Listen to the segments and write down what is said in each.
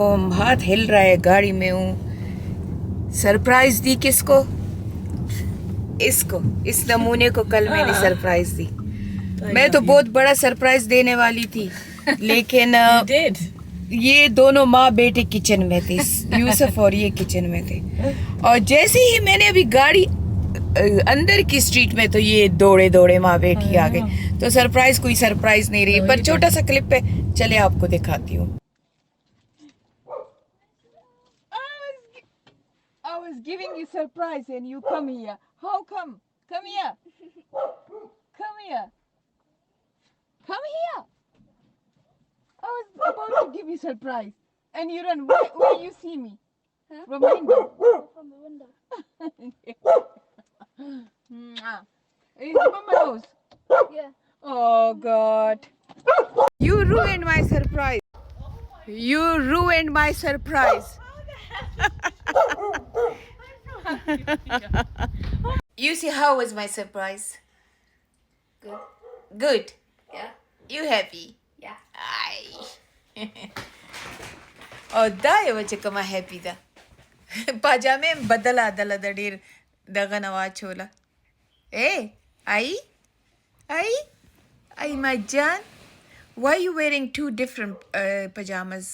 ہاتھ ہل رہا ہے, گاڑی میں ہوں. سرپرائز دی کس کو؟ اس کو, اس نمونے کو کل میں نے سرپرائز دی. میں تو بہت بڑا سرپرائز دینے والی تھی, لیکن یہ دونوں ماں بیٹے کچن میں تھے, یوسف اور یہ کچن میں تھے. اور جیسے ہی میں نے ابھی گاڑی اندر کی اسٹریٹ میں, تو یہ دوڑے ماں بیٹی آ گئے. تو سرپرائز کوئی سرپرائز نہیں رہی, پر چھوٹا سا کلپ ہے, چلے آپ کو دکھاتی ہوں. I was giving you surprise and you come here. How come? Come here. Come here. Come here. I was about to give you surprise. And you run. Where you see me? Huh? From window. From the window. Is Mama house? Yeah. Oh God. You ruined my surprise. You ruined my surprise. You see, how was my surprise? Good. Good. Yeah. You happy? Yeah. Ay. Oh, dai wache kama happy da. Pajame badala adala da dir daga nawa chola. Hey, ai my Jan. Why are you wearing two different pajamas?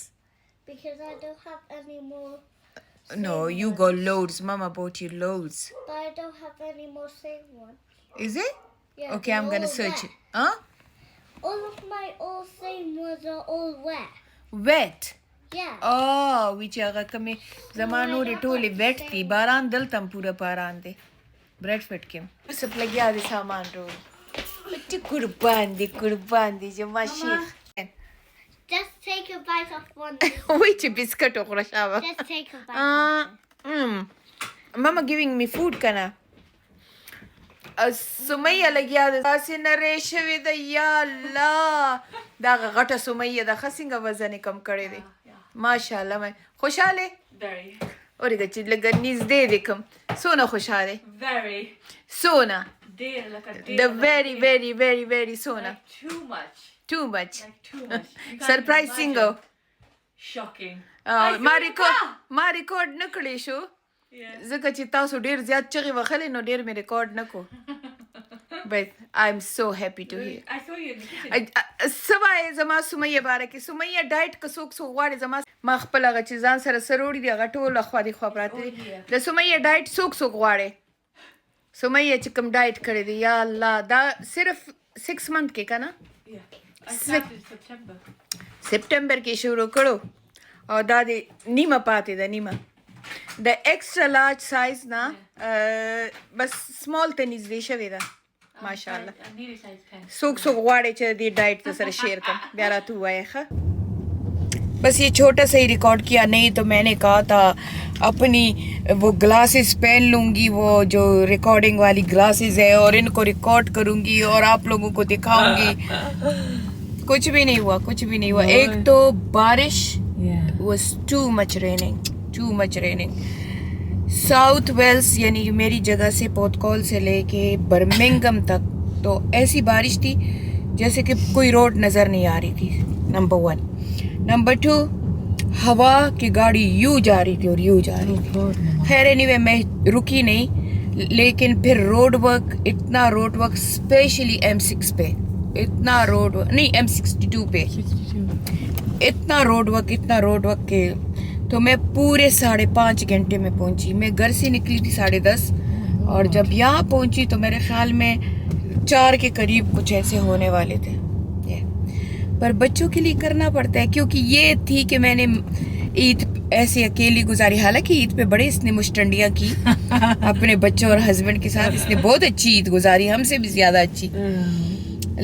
Because I don't have any more. No, you got loads. Mama bought you loads. But I don't have any more same ones. Is it? Yeah. Okay, I'm gonna search it. Huh? All of my old same ones are all wet. Wet. Yeah. Oh, which aga kame zamano re tole wet thi. Baran dal tam pura paran de. Bread fit kim. Sab lagya de saman ro. Bitti kurban de jo mashikh. Just take a bite of one. Which biscuit okra shava. Just take a bite. Mama giving me food kana. Sumaya lagya de asinare shave da ya Allah. Da gata Sumaya da khasinga wazan kam kare de. MashaAllah میں خوشحال ہے. Very. اور گچ لگا نیز دے دیکھم سونا خوشحال ہے. Very. سونا. Dear, like a dear. The very سونا. Like too much. Too much. Like too much. You can't Surprise imagine. single. Shocking. ما ریکارډ نه کړی شو ځکه چې تاسو ډیر زیات چغې وخلې نو ډیر مې ریکارډ نه کو. But I'm so happy to hear. I saw you in the kitchen. سوای زما سمیه باره کې سمیه ډایټ که څوک غواړي زما ما خپل هغه چې ځان سره سروړي دي هغه ټول خوا دي خوا پراته دي. د سمیه ډایټ څوک غواړي سمیه چې کوم ډایټ کړی دی یا الله دا صرف 6 منتھ کې که نه Yeah. I started in September. سپټمبر کې شروع کړو او دا د نیمه پاتې ده نیمه د ایکسټرا لارج سایز نه بس سمال ته نږدې شوې ده ماشاءالله. I need a size 10. څوک غواړي چې دې ډایٹ ته سره شیئر کړم بیا راته ووایه ښه. بس یہ چھوٹا سا ہی ریکارڈ کیا, نہیں تو میں نے کہا تھا اپنی وہ گلاسز پہن لوں گی, وہ جو ریکارڈنگ والی گلاسز ہے, اور ان کو ریکارڈ کروں گی اور آپ لوگوں کو دکھاؤں گی. کچھ بھی نہیں ہوا. ایک تو بارش was too much raining. South Wales یعنی میری جگہ سے پورتکال سے لے کے برمنگم تک تو ایسی بارش تھی جیسے کہ کوئی روڈ نظر نہیں آ رہی تھی. نمبر 1. نمبر 2 ہوا کی گاڑی یوں جا رہی تھی. خیر اینیوے میں رکی نہیں, لیکن پھر روڈ ورک اسپیشلی M6 پہ اتنا روڈ نہیں M62 پہ اتنا روڈ ورک کہ تو میں پورے 5.5 گھنٹے میں پہنچی. میں گھر سے نکلی تھی 10:30 اور جب یہاں پہنچی تو میرے خیال میں 4 کے قریب کچھ ایسے ہونے والے تھے. پر بچوں کے لیے کرنا پڑتا ہے کیونکہ یہ تھی کہ میں نے عید ایسے اکیلی گزاری. حالانکہ عید پہ بڑے اس نے مشٹنڈیاں کی اپنے بچوں اور ہسبینڈ کے ساتھ. اس نے بہت اچھی عید گزاری, ہم سے بھی زیادہ اچھی.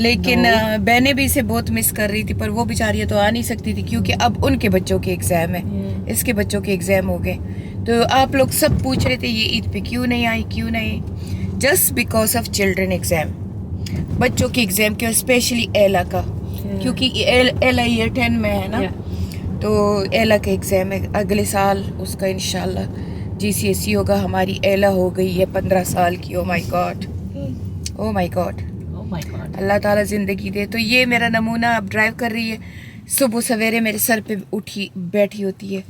لیکن بہنیں بھی اسے بہت مس کر رہی تھی, پر وہ بیچاریاں تو آ نہیں سکتی تھی کیونکہ اب ان کے بچوں کے ایگزام ہیں, اس کے بچوں کے ایگزام ہو گئے. تو آپ لوگ سب پوچھ رہے تھے یہ عید پہ کیوں نہیں آئی. Just because of children exam, بچوں کے ایگزام کے, اسپیشلی ایلا کا, کیونکہ ایلا ایئر 10 میں ہے نا, تو ایلا کا ایگزام ہے اگلے سال اس کا انشاءاللہ GCSE ہوگا. ہماری ایلا ہو گئی ہے 15 سال کی. او مائی گاڈ اللہ تعالیٰ زندگی دے. تو یہ میرا نمونہ اب ڈرائیو کر رہی ہے صبح سویرے میرے سر پہ اٹھی بیٹھی ہوتی ہے,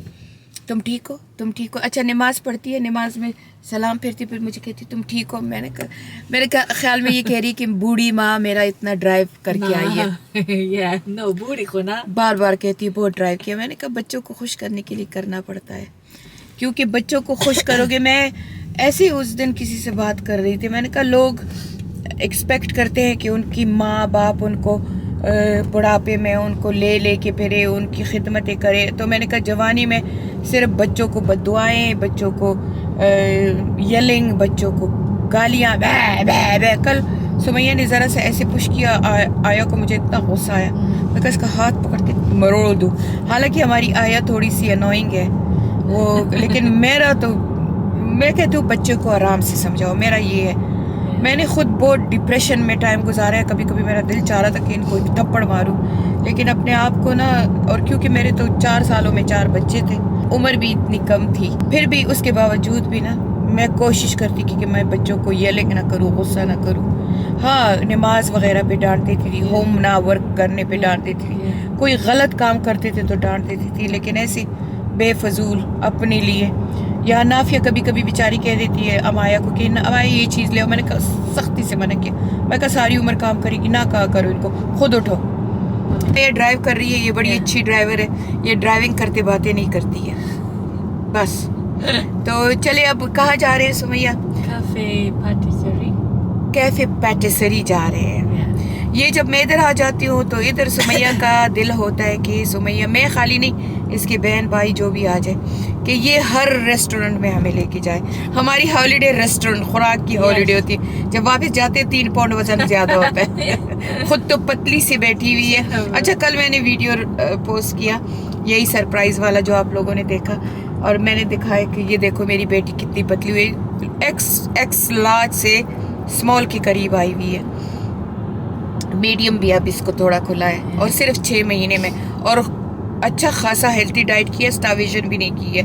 تم ٹھیک ہو, تم ٹھیک ہو. اچھا نماز پڑھتی ہے, نماز میں سلام پھرتی, پھر مجھے کہتی تم ٹھیک ہو. میں نے کہا, میرے خیال میں یہ کہہ رہی کہ بوڑھی ماں میرا اتنا ڈرائیو کر کے آئی ہے. بوڑھی کو نا بار بار کہتی ہے بہت ڈرائیو کیا. میں نے کہا بچوں کو خوش کرنے کے لیے کرنا پڑتا ہے, کیونکہ بچوں کو خوش کرو گے. میں ایسے ہی اس دن کسی سے بات کر رہی تھی, میں نے کہا لوگ ایکسپیکٹ کرتے ہیں کہ ان کی ماں باپ ان کو بڑھاپے میں ان کو لے لے کے پھرے, ان کی خدمتیں کرے. تو میں نے کہا جوانی میں صرف بچوں کو بد دعائیں, بچوں کو یلنگ, بچوں کو گالیاں, بے بے بے. کل سمیہ نے ذرا سے ایسے پش کیا آیا کو, مجھے اتنا غصہ آیا, میں کہا اس کا ہاتھ پکڑ کے مروڑ دوں. حالانکہ ہماری آیا تھوڑی سی انوئنگ ہے وہ, لیکن میرا تو میں کہتی ہوں بچے کو آرام سے سمجھاؤ. میرا یہ ہے, میں نے خود بہت ڈپریشن میں ٹائم گزارا ہے. کبھی کبھی میرا دل چاہ رہا تھا کہ ان کو تھپڑ ماروں, لیکن اپنے آپ کو نا, اور کیونکہ میرے تو 4 سالوں میں 4 بچے تھے, عمر بھی اتنی کم تھی, پھر بھی اس کے باوجود بھی نا میں کوشش کرتی کہ میں بچوں کو یلنگ نہ کروں, غصہ نہ کروں. ہاں نماز وغیرہ پہ ڈانٹ دیتی تھی, ہوم نہ ورک کرنے پہ ڈانٹ دیتی تھی, کوئی غلط کام کرتے تھے تو ڈانٹ دیتی تھی, لیکن ایسے بے فضول اپنے لیے. یا نافیہ کبھی کبھی بیچاری کہہ دیتی ہے امایا کو کہ امایا یہ چیز لے, میں نے کہا سختی سے منع کیا, میں کہا ساری عمر کام کرے گی, نہ کہا کرو ان کو, خود اٹھو. یہ ڈرائیو کر رہی ہے, یہ بڑی اچھی ڈرائیور ہے, یہ ڈرائیونگ کرتے باتیں نہیں کرتی ہے بس. تو چلے اب کہاں جا رہے ہیں سمیہ؟ کیفے پیٹیسری جا رہے ہیں. یہ جب میں ادھر آ جاتی ہوں تو ادھر سمیہ کا دل ہوتا ہے کہ سمیہ, میں خالی نہیں, اس کے بہن بھائی جو بھی آ جائے, کہ یہ ہر ریسٹورنٹ میں ہمیں لے کے جائے. ہماری ہالیڈے ریسٹورنٹ خوراک کی ہالیڈے ہوتی ہے, جب واپس جاتے 3 پاؤنڈ وزن زیادہ ہوتا ہے. خود تو پتلی سی بیٹھی ہوئی ہے. اچھا کل میں نے ویڈیو پوسٹ کیا یہی سرپرائز والا جو آپ لوگوں نے دیکھا, اور میں نے دکھایا کہ یہ دیکھو میری بیٹی کتنی پتلی ہوئی, ایکس لارج سے اسمال کے قریب آئی ہوئی ہے. میڈیم بھی اب اس کو تھوڑا کھلا ہے, اور صرف 6 مہینے میں, اور اچھا خاصا ہیلتھی ڈائٹ کی ہے, اسٹاویشن بھی نہیں کی ہے.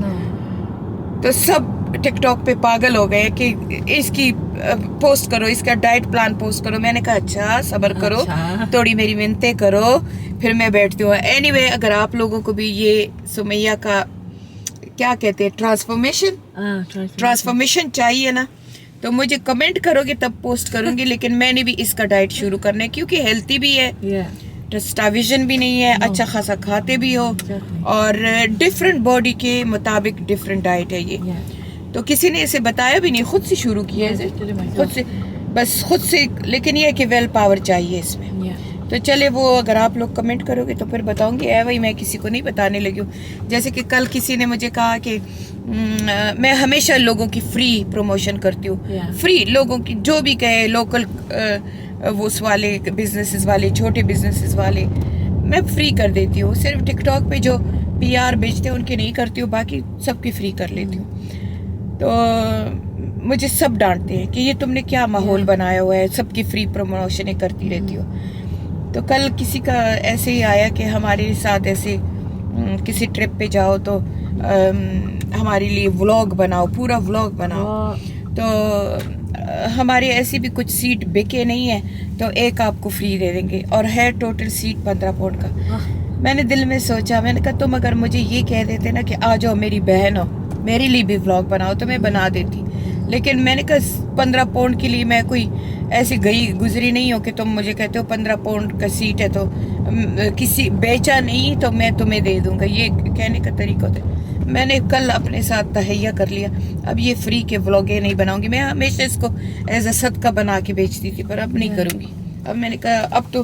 تو سب ٹک ٹاک پہ پاگل ہو گئے کہ اس کی پوسٹ کرو, اس کا ڈائٹ پلان پوسٹ کرو. میں نے کہا اچھا صبر کرو, تھوڑی میری منتیں کرو, پھر میں بیٹھتی ہوں. اینی وے اگر آپ لوگوں کو بھی یہ سمیہ کا کیا کہتے ہیں ٹرانسفارمیشن چاہیے نا, تو مجھے کمنٹ کرو گے تب پوسٹ کروں گی. لیکن میں نے بھی اس کا ڈائٹ شروع کرنا ہے, کیونکہ ہیلتھی بھی ہے, اسٹاویشن بھی نہیں ہے, اچھا خاصا کھاتے بھی ہو, اور ڈفرینٹ باڈی کے مطابق ڈفرینٹ ڈائٹ ہے یہ. تو کسی نے اسے بتایا بھی نہیں, خود سے شروع کیا ہے, خود سے, بس خود سے. لیکن یہ ہے کہ ویل پاور چاہیے اس میں. تو چلے وہ اگر آپ لوگ کمنٹ کرو گے تو پھر بتاؤں گی. وہی میں کسی کو نہیں بتانے لگی ہوں. جیسے کہ کل کسی نے مجھے کہا کہ میں ہمیشہ لوگوں کی فری پروموشن کرتی ہوں, فری لوگوں کی جو بھی کہے, لوکل اس والے بزنسز والے, چھوٹے بزنسز والے, میں فری کر دیتی ہوں. صرف ٹک ٹاک پہ جو PR بیچتے ہیں ان کی نہیں کرتی ہوں, باقی سب کی فری کر لیتی ہوں. تو مجھے سب ڈانٹتے ہیں کہ یہ تم نے کیا ماحول بنایا ہوا ہے, سب کی فری پروموشنیں کرتی رہتی ہو. تو کل کسی کا ایسے ہی آیا کہ ہمارے ساتھ ایسے کسی ٹرپ پہ جاؤ تو ہمارے لیے ولاگ بناؤ, پورا ولاگ بناؤ. تو ہمارے ایسی بھی کچھ سیٹ بکے نہیں ہیں, تو ایک آپ کو فری دے دیں گے, اور ہے ٹوٹل سیٹ 15 پاؤنڈ کا. میں نے دل میں سوچا, میں نے کہا تم اگر مجھے یہ کہہ دیتے نا کہ آ جاؤ میری بہن ہو, میرے لیے بھی ولاگ بناؤ, تو میں بنا دیتی. لیکن میں نے کہا 15 پاؤنڈ کے لیے میں کوئی ایسی گزری نہیں ہو کہ تم مجھے کہتے ہو 15 پاؤنڈ کا سیٹ ہے تو کسی بیچا نہیں تو میں تمہیں دے دوں گا. یہ کہنے کا طریقہ ہوتا ہے. میں نے کل اپنے ساتھ تہیہ کر لیا, اب یہ فری کے ولاگیں نہیں بناؤں گی. میں ہمیشہ اس کو ایز اے صدقہ بنا کے بیچتی تھی, پر اب نہیں کروں گی. اب میں نے کہا اب تو,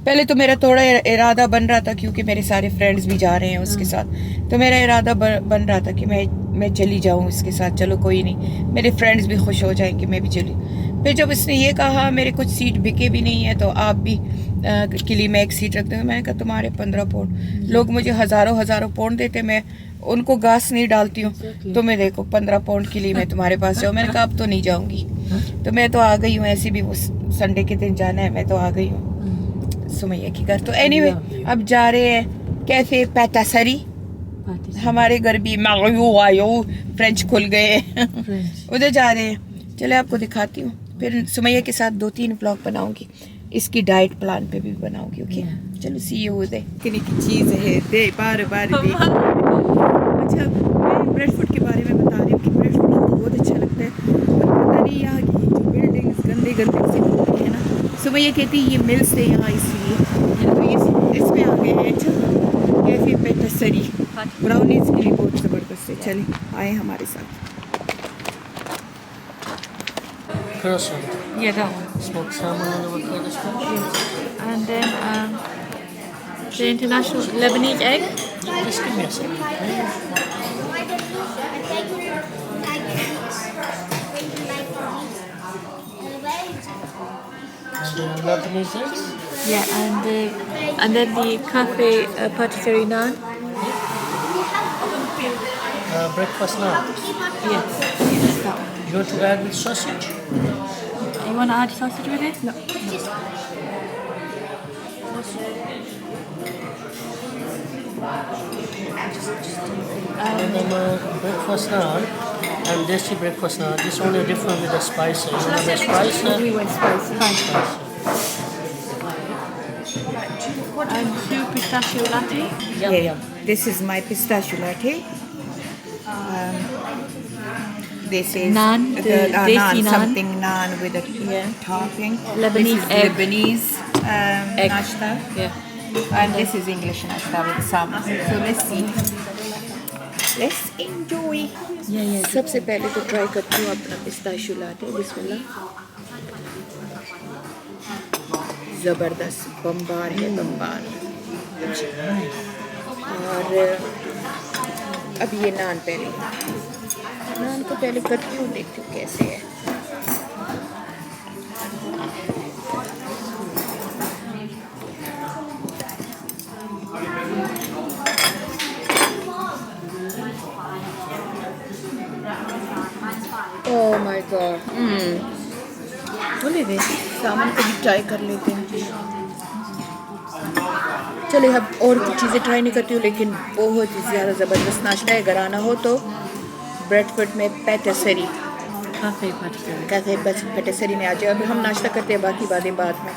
پہلے تو میرا تھوڑا ارادہ بن رہا تھا کیونکہ میرے سارے فرینڈز بھی جا رہے ہیں اس کے ساتھ, تو میرا ارادہ بن رہا تھا کہ میں چلی جاؤں اس کے ساتھ. چلو کوئی نہیں, میرے فرینڈز بھی خوش ہو جائیں کہ میں بھی چلی. پھر جب اس نے یہ کہا میرے کچھ سیٹ بکے بھی نہیں ہیں تو آپ بھی کے لیے میں ایک سیٹ رکھ دوں گا. میں نے کہا تمہارے 15 پاؤنڈ, لوگ مجھے ہزاروں پاؤنڈ دیتے, میں ان کو گھاس نہیں ڈالتی ہوں. تمہیں دیکھو 15 پاؤنڈ کے لیے میں تمہارے پاس جاؤں. میں نے کہا اب تو نہیں جاؤں گی, تو میں تو آ گئی ہوں, ایسے بھی وہ سنڈے کے دن جانا ہے, میں تو آ گئی ہوں سمیہ کے گھر. تو اینی وے اب جا رہے ہیں کیفے پیٹیسری. ہمارے گھر بھی فرینچ کھل گئے, ادھر جا رہے ہیں. چلے آپ کو دکھاتی ہوں, پھر سمیہ کے ساتھ 2-3 ولاگ بناؤں گی, اس کی ڈائٹ پلان پہ بھی بناؤں گی. اوکے چلو سی یو دے کتنی کی چیز ہے دے بار بار دے. اچھا میں بریڈ فوڈ کے بارے میں بتا رہی ہوں کہ بریڈ فوڈ مجھے بہت اچھا لگتا ہے. پر پتہ نہیں یہاں کی جو بلڈنگس گندے سی ہوتی ہیں نا. صبح یہ کہتی ہے یہ ملس ہے یہاں اس لیے تو اس میں آ گئے ہیں. اچھا کیفے پیٹسری براؤنیز کے لیے بہت زبردست ہے. چلیں آئے ہمارے ساتھ. Croissant. Yeah, that one. Smoked salmon and avocado squash. And then the international Lebanese egg. Just give me a second. Lebanese eggs. Yeah, and then the cafe patisserie naan. Breakfast naan. Yes, that one. You want to add with sausage? You want to add sausage with it? No. And then breakfast naan and desi breakfast naan. This only different with the spices. You want the spice? We went spicy. And 2 pistachio latte. Yeah. This is my pistachio latte. This is Naan, the desi naan. something naan with a Yeah. topping. Lebanese this is egg. Lebanese Egg. nashta. Yeah. And this is English nashta with salmon. So let's see. Let's enjoy. سب سے پہلے تو try کرتی ہوں اپنا پستاشیو latte. بسم اللہ. زبردست بمبار ہے بمبار. اور اب یہ نان پہلے نان کو پہلے کرتی ہوں دیکھتی ہوں کیسے ہے. Oh my God. بولے دے. سامن کو بھی ٹرائی کر لیتے ہیں. چلے اب اور کچھ چیزیں ٹرائی نہیں کرتی ہوں لیکن بہت ہی زیادہ زبردست ناشتہ ہے. اگر آنا ہو تو بریڈ فوڈ میں پیٹسری کافی پاٹیسری. کیفے پیٹسری میں آ جائے. اب ہم ناشتہ کرتے ہیں باقی باتیں بعد میں.